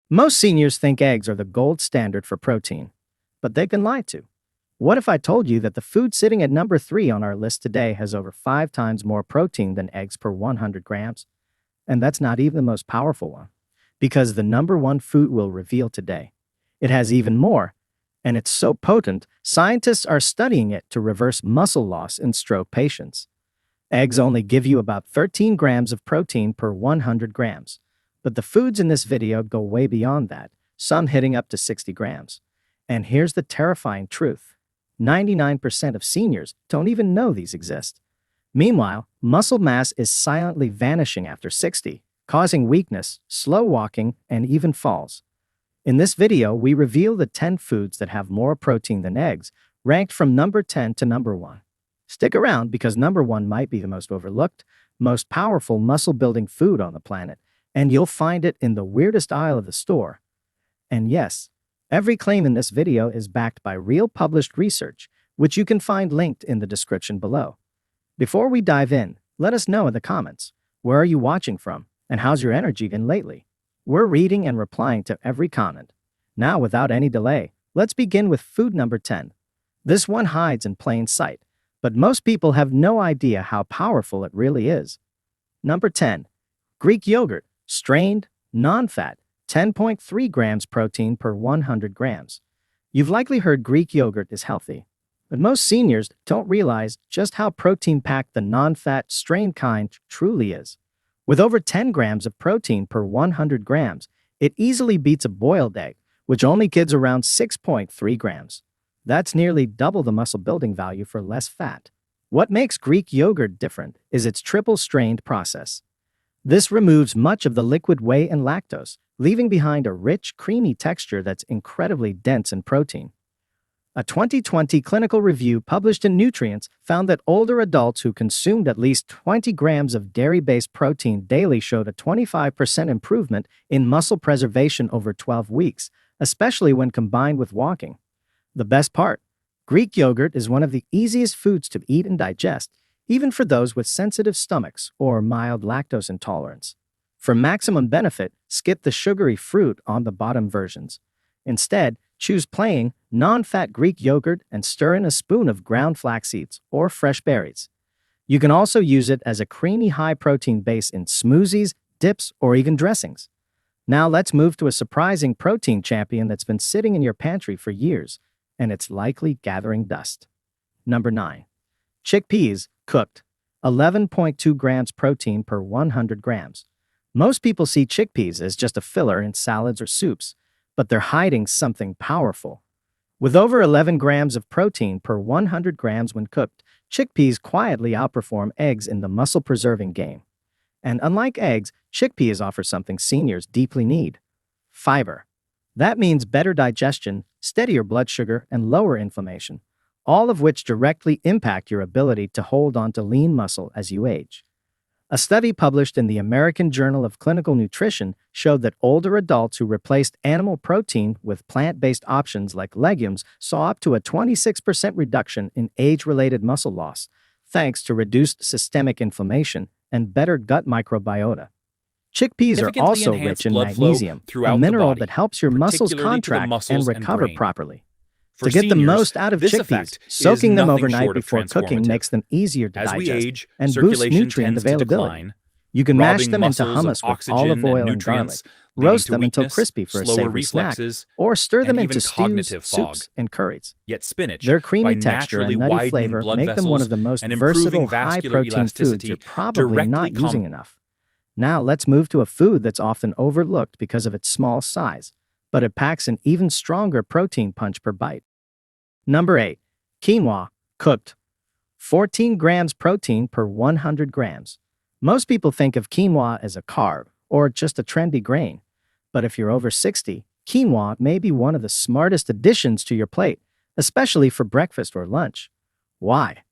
Most seniors think eggs are the gold standard for protein, but they've been lied to. What if I told you that the food sitting at number 3 on our list today has over 5 times more protein than eggs per 100 grams? And that's not even the most powerful one, because the number one food we'll reveal today. It has even more, and it's so potent, scientists are studying it to reverse muscle loss in stroke patients. Eggs only give you about 13 grams of protein per 100 grams, but the foods in this video go way beyond that, some hitting up to 60 grams. And here's the terrifying truth. 99% of seniors don't even know these exist. Meanwhile, muscle mass is silently vanishing after 60, causing weakness, slow walking, and even falls. In this video, we reveal the 10 foods that have more protein than eggs, ranked from number 10 to number 1. Stick around because number 1 might be the most overlooked, most powerful muscle-building food on the planet, and you'll find it in the weirdest aisle of the store. And yes, every claim in this video is backed by real published research, which you can find linked in the description below. Before we dive in, let us know in the comments, where are you watching from, and how's your energy been lately? We're reading and replying to every comment. Now, without any delay, let's begin with food number 10. This one hides in plain sight, but most people have no idea how powerful it really is. Number 10. Greek yogurt, strained, non-fat, 10.3 grams protein per 100 grams. You've likely heard Greek yogurt is healthy, but most seniors don't realize just how protein-packed the non-fat, strained kind truly is. With over 10 grams of protein per 100 grams, it easily beats a boiled egg, which only gives around 6.3 grams. That's nearly double the muscle-building value for less fat. What makes Greek yogurt different is its triple-strained process. This removes much of the liquid whey and lactose, leaving behind a rich, creamy texture that's incredibly dense in protein. A 2020 clinical review published in Nutrients found that older adults who consumed at least 20 grams of dairy-based protein daily showed a 25% improvement in muscle preservation over 12 weeks, especially when combined with walking. The best part, Greek yogurt is one of the easiest foods to eat and digest, even for those with sensitive stomachs or mild lactose intolerance. For maximum benefit, skip the sugary fruit on the bottom versions. Instead, choose plain, non-fat Greek yogurt and stir in a spoon of ground flax seeds or fresh berries. You can also use it as a creamy high-protein base in smoothies, dips, or even dressings. Now let's move to a surprising protein champion that's been sitting in your pantry for years, and it's likely gathering dust. Number 9. Chickpeas, cooked, 11.2 grams protein per 100 grams. Most people see chickpeas as just a filler in salads or soups, but they're hiding something powerful. With over 11 grams of protein per 100 grams when cooked, chickpeas quietly outperform eggs in the muscle-preserving game. And unlike eggs, chickpeas offer something seniors deeply need: fiber. That means better digestion, steadier blood sugar, and lower inflammation, all of which directly impact your ability to hold on to lean muscle as you age. A study published in the American Journal of Clinical Nutrition showed that older adults who replaced animal protein with plant-based options like legumes saw up to a 26% reduction in age-related muscle loss, thanks to reduced systemic inflammation and better gut microbiota. Chickpeas are also rich in magnesium, a mineral that helps your muscles contract and recover properly. To get the most out of chickpeas, soaking them overnight before cooking makes them easier to digest and boosts nutrient availability. You can mash them into hummus with olive oil and garlic, roast them until crispy for a savory snack, or stir them into stews, soups, and curries. Yet spinach, their creamy texture and nutty flavor make them one of the most versatile high-protein foods you're probably not using enough. Now let's move to a food that's often overlooked because of its small size, but it packs an even stronger protein punch per bite. Number 8. Quinoa, cooked, 14 grams protein per 100 grams. Most people think of quinoa as a carb or just a trendy grain, but if you're over 60, quinoa may be one of the smartest additions to your plate, especially for breakfast or lunch. Why?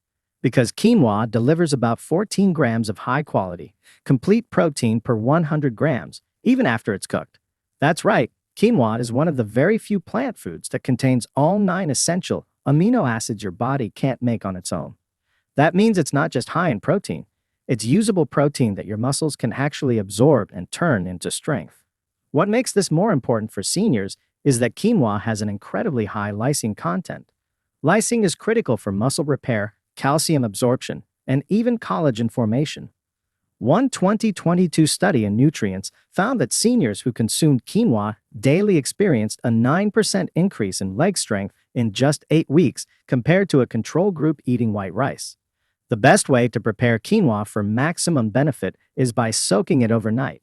Because quinoa delivers about 14 grams of high-quality, complete protein per 100 grams, even after it's cooked. That's right. Quinoa is one of the very few plant foods that contains all 9 essential amino acids your body can't make on its own. That means it's not just high in protein, it's usable protein that your muscles can actually absorb and turn into strength. What makes this more important for seniors is that quinoa has an incredibly high lysine content. Lysine is critical for muscle repair, calcium absorption, and even collagen formation. One 2022 study in nutrients found that seniors who consumed quinoa daily experienced a 9% increase in leg strength in just 8 weeks compared to a control group eating white rice. The best way to prepare quinoa for maximum benefit is by soaking it overnight.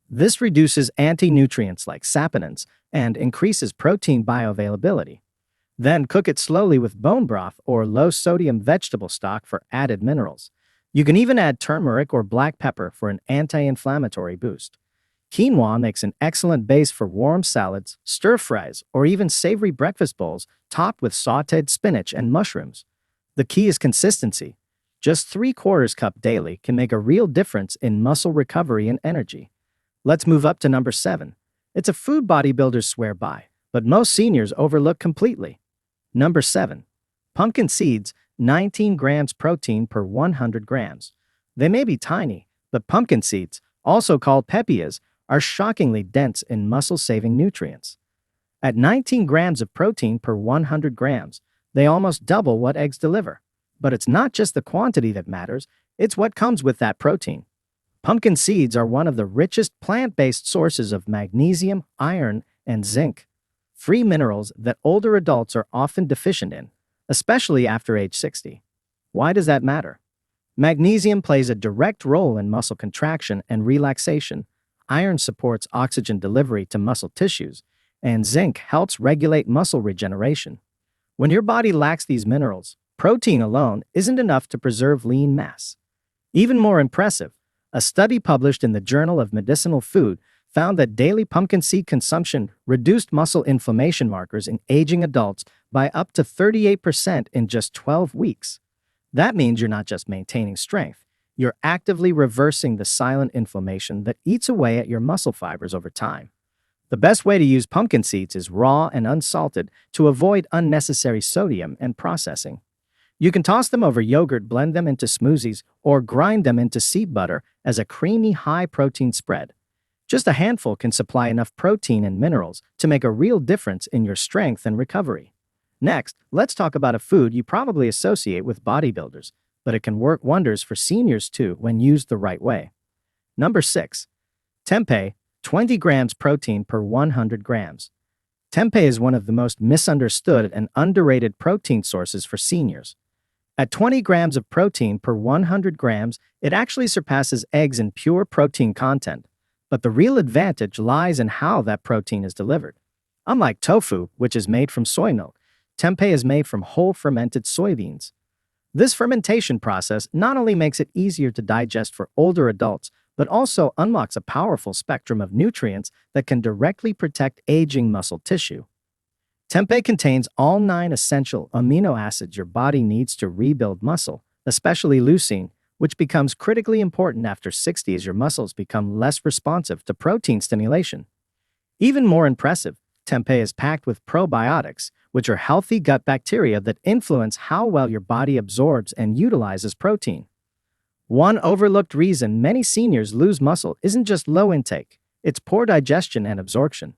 This reduces anti-nutrients like saponins and increases protein bioavailability. Then cook it slowly with bone broth or low-sodium vegetable stock for added minerals. You can even add turmeric or black pepper for an anti-inflammatory boost. Quinoa makes an excellent base for warm salads, stir-fries, or even savory breakfast bowls topped with sautéed spinach and mushrooms. The key is consistency. Just 3/4 cup daily can make a real difference in muscle recovery and energy. Let's move up to number 7. It's a food bodybuilders swear by, but most seniors overlook completely. Number 7. Pumpkin seeds, 19 grams protein per 100 grams. They may be tiny, but pumpkin seeds, also called pepias, are shockingly dense in muscle-saving nutrients. At 19 grams of protein per 100 grams, they almost double what eggs deliver. But it's not just the quantity that matters, it's what comes with that protein. Pumpkin seeds are one of the richest plant-based sources of magnesium, iron, and zinc, free minerals that older adults are often deficient in, especially after age 60. Why does that matter? Magnesium plays a direct role in muscle contraction and relaxation, iron supports oxygen delivery to muscle tissues, and zinc helps regulate muscle regeneration. When your body lacks these minerals, protein alone isn't enough to preserve lean mass. Even more impressive, a study published in the Journal of Medicinal Food found that daily pumpkin seed consumption reduced muscle inflammation markers in aging adults by up to 38% in just 12 weeks. That means you're not just maintaining strength, you're actively reversing the silent inflammation that eats away at your muscle fibers over time. The best way to use pumpkin seeds is raw and unsalted to avoid unnecessary sodium and processing. You can toss them over yogurt, blend them into smoothies, or grind them into seed butter as a creamy, high-protein spread. Just a handful can supply enough protein and minerals to make a real difference in your strength and recovery. Next, let's talk about a food you probably associate with bodybuilders, but it can work wonders for seniors too when used the right way. Number 6. Tempeh, 20 grams protein per 100 grams. Tempeh is one of the most misunderstood and underrated protein sources for seniors. At 20 grams of protein per 100 grams, it actually surpasses eggs in pure protein content. But the real advantage lies in how that protein is delivered. Unlike tofu, which is made from soy milk, tempeh is made from whole fermented soybeans. This fermentation process not only makes it easier to digest for older adults, but also unlocks a powerful spectrum of nutrients that can directly protect aging muscle tissue. Tempeh contains all 9 essential amino acids your body needs to rebuild muscle, especially leucine, which becomes critically important after 60 as your muscles become less responsive to protein stimulation. Even more impressive, tempeh is packed with probiotics, which are healthy gut bacteria that influence how well your body absorbs and utilizes protein. One overlooked reason many seniors lose muscle isn't just low intake, it's poor digestion and absorption.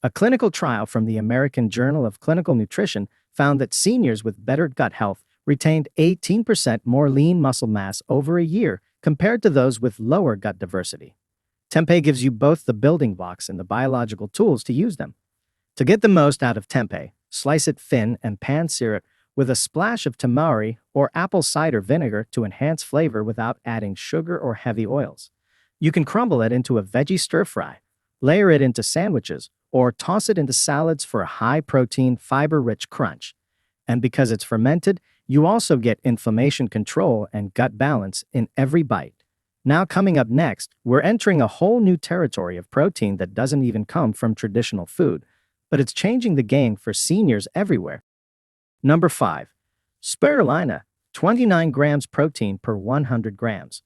A clinical trial from the American Journal of Clinical Nutrition found that seniors with better gut health retained 18% more lean muscle mass over a year compared to those with lower gut diversity. Tempeh gives you both the building blocks and the biological tools to use them. To get the most out of tempeh, slice it thin and pan-sear it with a splash of tamari or apple cider vinegar to enhance flavor without adding sugar or heavy oils. You can crumble it into a veggie stir-fry, layer it into sandwiches, or toss it into salads for a high-protein, fiber-rich crunch. And because it's fermented, you also get inflammation control and gut balance in every bite. Now coming up next, we're entering a whole new territory of protein that doesn't even come from traditional food, but it's changing the game for seniors everywhere. Number 5. Spirulina, 29 grams protein per 100 grams.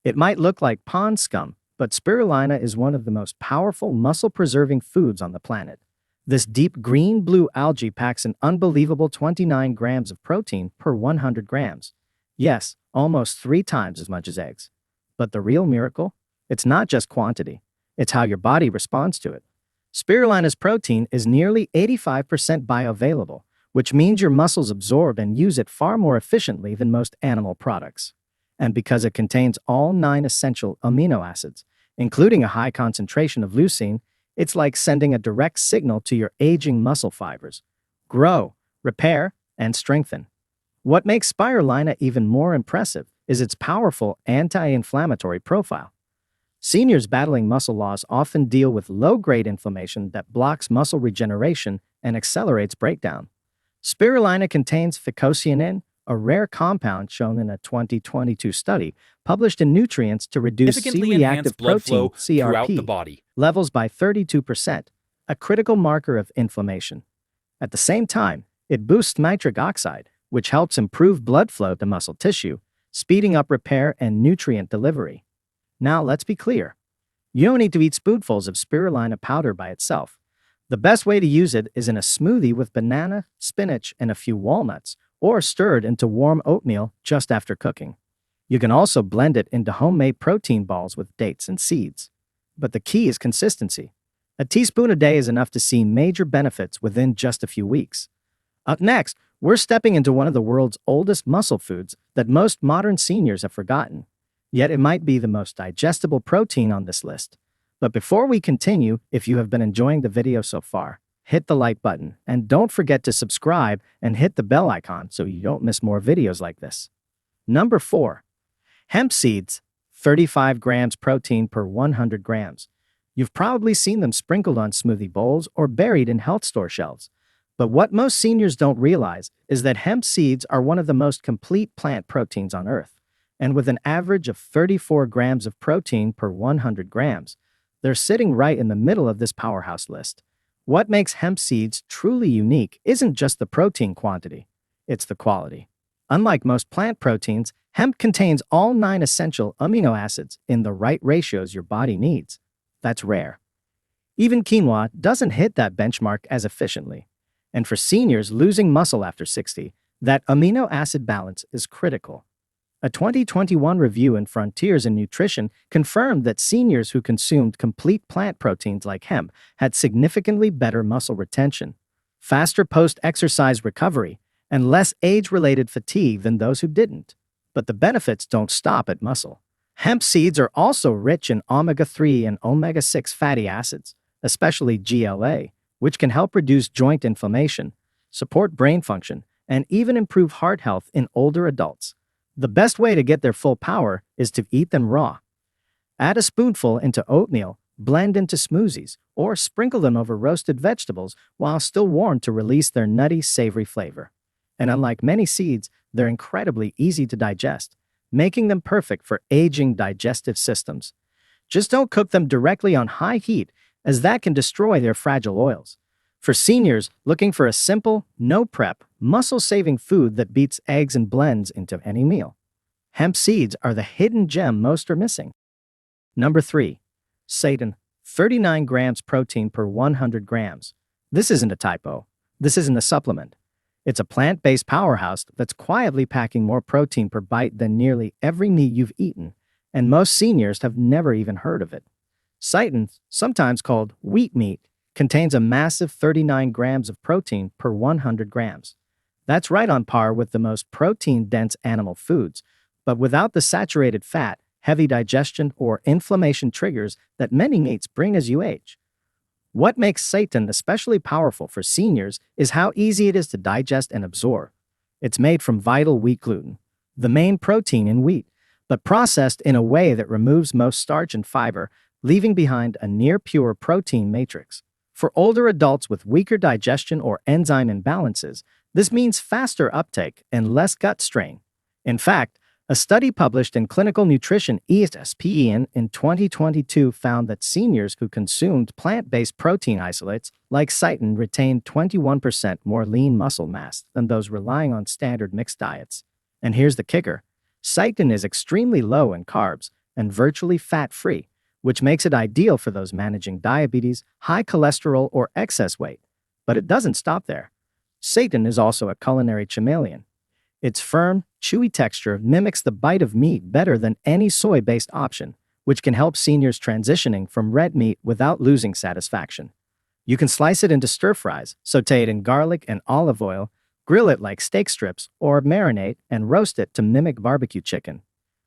It might look like pond scum, but spirulina is one of the most powerful muscle-preserving foods on the planet. This deep green-blue algae packs an unbelievable 29 grams of protein per 100 grams. Yes, almost 3 times as much as eggs. But the real miracle? It's not just quantity. It's how your body responds to it. Spirulina's protein is nearly 85% bioavailable, which means your muscles absorb and use it far more efficiently than most animal products. And because it contains all 9 essential amino acids, including a high concentration of leucine, it's like sending a direct signal to your aging muscle fibers: grow, repair, and strengthen. What makes spirulina even more impressive is its powerful anti-inflammatory profile. Seniors battling muscle loss often deal with low-grade inflammation that blocks muscle regeneration and accelerates breakdown. Spirulina contains phycocyanin, a rare compound shown in a 2022 study published in Nutrients to reduce Significantly enhance C-reactive blood protein flow throughout the (CRP) body. levels by 32%, a critical marker of inflammation. At the same time, it boosts nitric oxide, which helps improve blood flow to muscle tissue, speeding up repair and nutrient delivery. Now, let's be clear. You don't need to eat spoonfuls of spirulina powder by itself. The best way to use it is in a smoothie with banana, spinach, and a few walnuts, or stirred into warm oatmeal just after cooking. You can also blend it into homemade protein balls with dates and seeds. But the key is consistency. A teaspoon a day is enough to see major benefits within just a few weeks. Up next, we're stepping into one of the world's oldest muscle foods that most modern seniors have forgotten. Yet it might be the most digestible protein on this list. But before we continue, if you have been enjoying the video so far, hit the like button and don't forget to subscribe and hit the bell icon so you don't miss more videos like this. Number 4. Hemp seeds, 35 grams protein per 100 grams. You've probably seen them sprinkled on smoothie bowls or buried in health store shelves. But what most seniors don't realize is that hemp seeds are one of the most complete plant proteins on Earth. And with an average of 34 grams of protein per 100 grams, they're sitting right in the middle of this powerhouse list. What makes hemp seeds truly unique isn't just the protein quantity, it's the quality. Unlike most plant proteins, hemp contains all 9 essential amino acids in the right ratios your body needs. That's rare. Even quinoa doesn't hit that benchmark as efficiently. And for seniors losing muscle after 60, that amino acid balance is critical. A 2021 review in Frontiers in Nutrition confirmed that seniors who consumed complete plant proteins like hemp had significantly better muscle retention, faster post-exercise recovery, and less age-related fatigue than those who didn't. But the benefits don't stop at muscle. Hemp seeds are also rich in omega-3 and omega-6 fatty acids, especially GLA, which can help reduce joint inflammation, support brain function, and even improve heart health in older adults. The best way to get their full power is to eat them raw. Add a spoonful into oatmeal, blend into smoothies, or sprinkle them over roasted vegetables while still warm to release their nutty, savory flavor. And unlike many seeds, they're incredibly easy to digest, making them perfect for aging digestive systems. Just don't cook them directly on high heat, as that can destroy their fragile oils. For seniors looking for a simple, no-prep, muscle-saving food that beats eggs and blends into any meal, hemp seeds are the hidden gem most are missing. Number 3. Seitan, 39 grams protein per 100 grams. This isn't a typo. This isn't a supplement. It's a plant-based powerhouse that's quietly packing more protein per bite than nearly every meat you've eaten, and most seniors have never even heard of it. Seitan, sometimes called wheat meat, contains a massive 39 grams of protein per 100 grams. That's right on par with the most protein-dense animal foods, but without the saturated fat, heavy digestion, or inflammation triggers that many meats bring as you age. What makes seitan especially powerful for seniors is how easy it is to digest and absorb. It's made from vital wheat gluten, the main protein in wheat, but processed in a way that removes most starch and fiber, leaving behind a near-pure protein matrix. For older adults with weaker digestion or enzyme imbalances, this means faster uptake and less gut strain. In fact, a study published in Clinical Nutrition ESPN in 2022 found that seniors who consumed plant-based protein isolates like seitan retained 21% more lean muscle mass than those relying on standard mixed diets. And here's the kicker. Seitan is extremely low in carbs and virtually fat-free, which makes it ideal for those managing diabetes, high cholesterol, or excess weight. But it doesn't stop there. Seitan is also a culinary chameleon. Its firm, chewy texture mimics the bite of meat better than any soy-based option, which can help seniors transitioning from red meat without losing satisfaction. You can slice it into stir fries, saute it in garlic and olive oil, grill it like steak strips, or marinate and roast it to mimic barbecue chicken.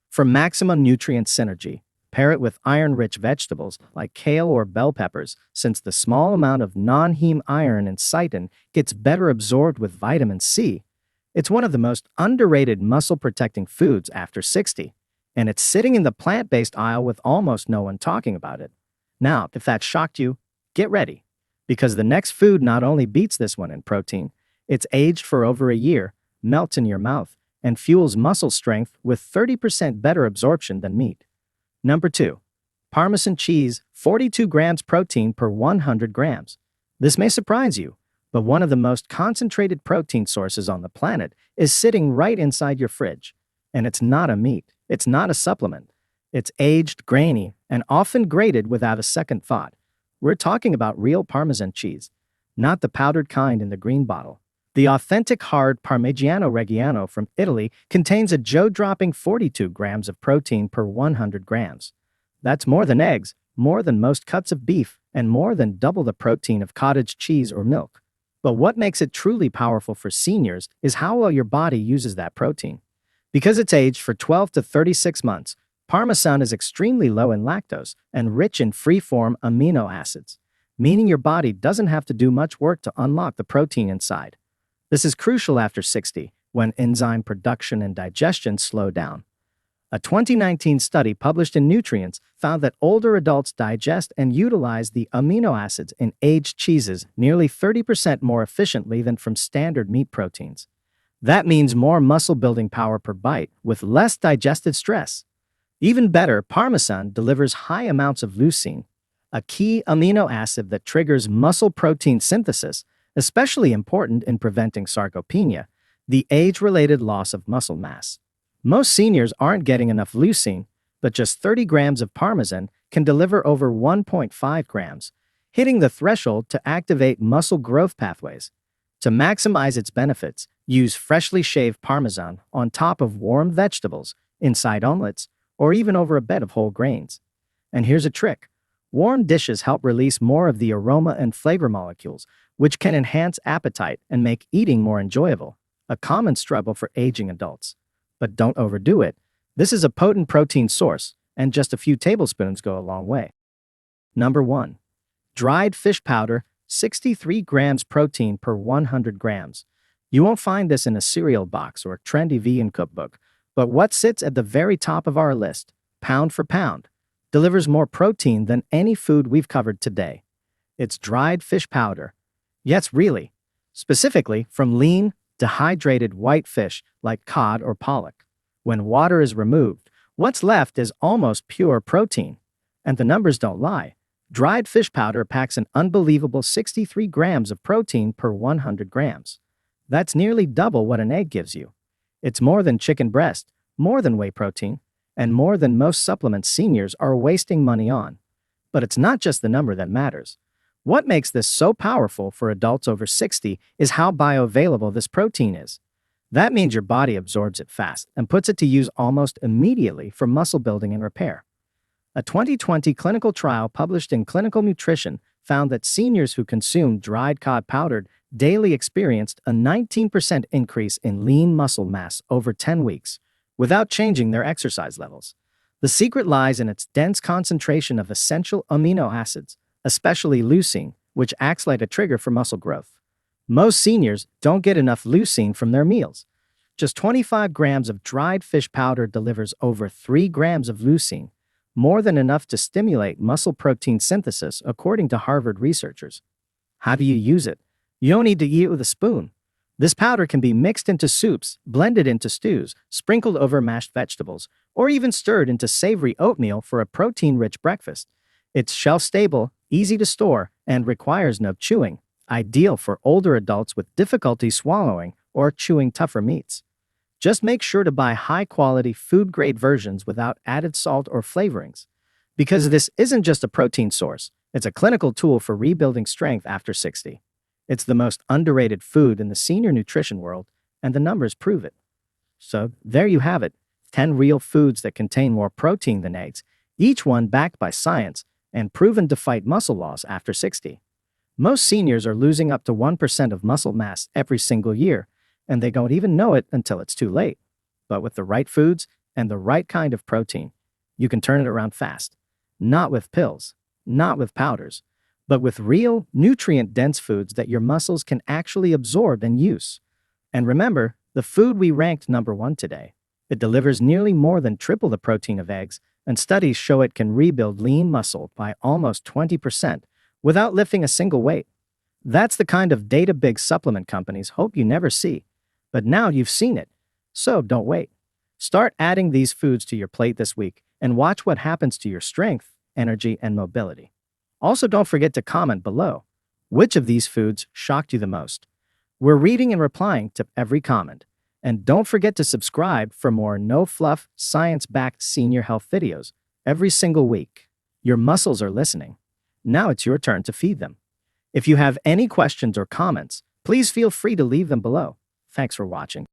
For maximum nutrient synergy, pair it with iron-rich vegetables like kale or bell peppers, since the small amount of non-heme iron in seitan gets better absorbed with vitamin C. It's one of the most underrated muscle-protecting foods after 60, and it's sitting in the plant-based aisle with almost no one talking about it. Now, if that shocked you, get ready, because the next food not only beats this one in protein, it's aged for over a year, melts in your mouth, and fuels muscle strength with 30% better absorption than meat. Number 2. Parmesan cheese, 42 grams protein per 100 grams. This may surprise you, but one of the most concentrated protein sources on the planet is sitting right inside your fridge. And it's not a meat, it's not a supplement. It's aged, grainy, and often grated without a second thought. We're talking about real Parmesan cheese, not the powdered kind in the green bottle. The authentic hard Parmigiano Reggiano from Italy contains a jaw-dropping 42 grams of protein per 100 grams. That's more than eggs, more than most cuts of beef, and more than double the protein of cottage cheese or milk. But what makes it truly powerful for seniors is how well your body uses that protein. Because it's aged for 12 to 36 months, Parmesan is extremely low in lactose and rich in free-form amino acids, meaning your body doesn't have to do much work to unlock the protein inside. This is crucial after 60, when enzyme production and digestion slow down. A 2019 study published in Nutrients found that older adults digest and utilize the amino acids in aged cheeses nearly 30% more efficiently than from standard meat proteins. That means more muscle-building power per bite with less digestive stress. Even better, Parmesan delivers high amounts of leucine, a key amino acid that triggers muscle protein synthesis, especially important in preventing sarcopenia, the age-related loss of muscle mass. Most seniors aren't getting enough leucine, but just 30 grams of Parmesan can deliver over 1.5 grams, hitting the threshold to activate muscle growth pathways. To maximize its benefits, use freshly shaved Parmesan on top of warm vegetables, inside omelets, or even over a bed of whole grains. And here's a trick. Warm dishes help release more of the aroma and flavor molecules, which can enhance appetite and make eating more enjoyable, a common struggle for aging adults. But don't overdo it. This is a potent protein source, and just a few tablespoons go a long way. Number 1. Dried fish powder, 63 grams protein per 100 grams. You won't find this in a cereal box or trendy vegan cookbook, but what sits at the very top of our list, pound for pound, delivers more protein than any food we've covered today. It's dried fish powder. Yes, really. Specifically from lean, dehydrated white fish like cod or pollock. When water is removed, what's left is almost pure protein. And the numbers don't lie. Dried fish powder packs an unbelievable 63 grams of protein per 100 grams. That's nearly double what an egg gives you. It's more than chicken breast, more than whey protein, and more than most supplements seniors are wasting money on. But it's not just the number that matters. What makes this so powerful for adults over 60 is how bioavailable this protein is. That means your body absorbs it fast and puts it to use almost immediately for muscle building and repair. A 2020 clinical trial published in Clinical Nutrition found that seniors who consumed dried cod powdered daily experienced a 19% increase in lean muscle mass over 10 weeks, without changing their exercise levels. The secret lies in its dense concentration of essential amino acids, especially leucine, which acts like a trigger for muscle growth. Most seniors don't get enough leucine from their meals. Just 25 grams of dried fish powder delivers over 3 grams of leucine, more than enough to stimulate muscle protein synthesis, according to Harvard researchers. How do you use it? You don't need to eat it with a spoon. This powder can be mixed into soups, blended into stews, sprinkled over mashed vegetables, or even stirred into savory oatmeal for a protein-rich breakfast. It's shelf-stable, easy to store, and requires no chewing, ideal for older adults with difficulty swallowing or chewing tougher meats. Just make sure to buy high-quality, food-grade versions without added salt or flavorings. Because this isn't just a protein source, it's a clinical tool for rebuilding strength after 60. It's the most underrated food in the senior nutrition world, and the numbers prove it. So, there you have it, 10 real foods that contain more protein than eggs, each one backed by science and proven to fight muscle loss after 60. Most seniors are losing up to 1% of muscle mass every single year, and they don't even know it until it's too late. But with the right foods and the right kind of protein, you can turn it around fast. Not with pills, not with powders, but with real, nutrient-dense foods that your muscles can actually absorb and use. And remember, the food we ranked number 1 today. It delivers nearly more than triple the protein of eggs, and studies show it can rebuild lean muscle by almost 20% without lifting a single weight. That's the kind of data big supplement companies hope you never see. But now you've seen it, so don't wait. Start adding these foods to your plate this week and watch what happens to your strength, energy, and mobility. Also, don't forget to comment below. Which of these foods shocked you the most? We're reading and replying to every comment. And don't forget to subscribe for more no-fluff, science-backed senior health videos every single week. Your muscles are listening. Now it's your turn to feed them. If you have any questions or comments, please feel free to leave them below. Thanks for watching.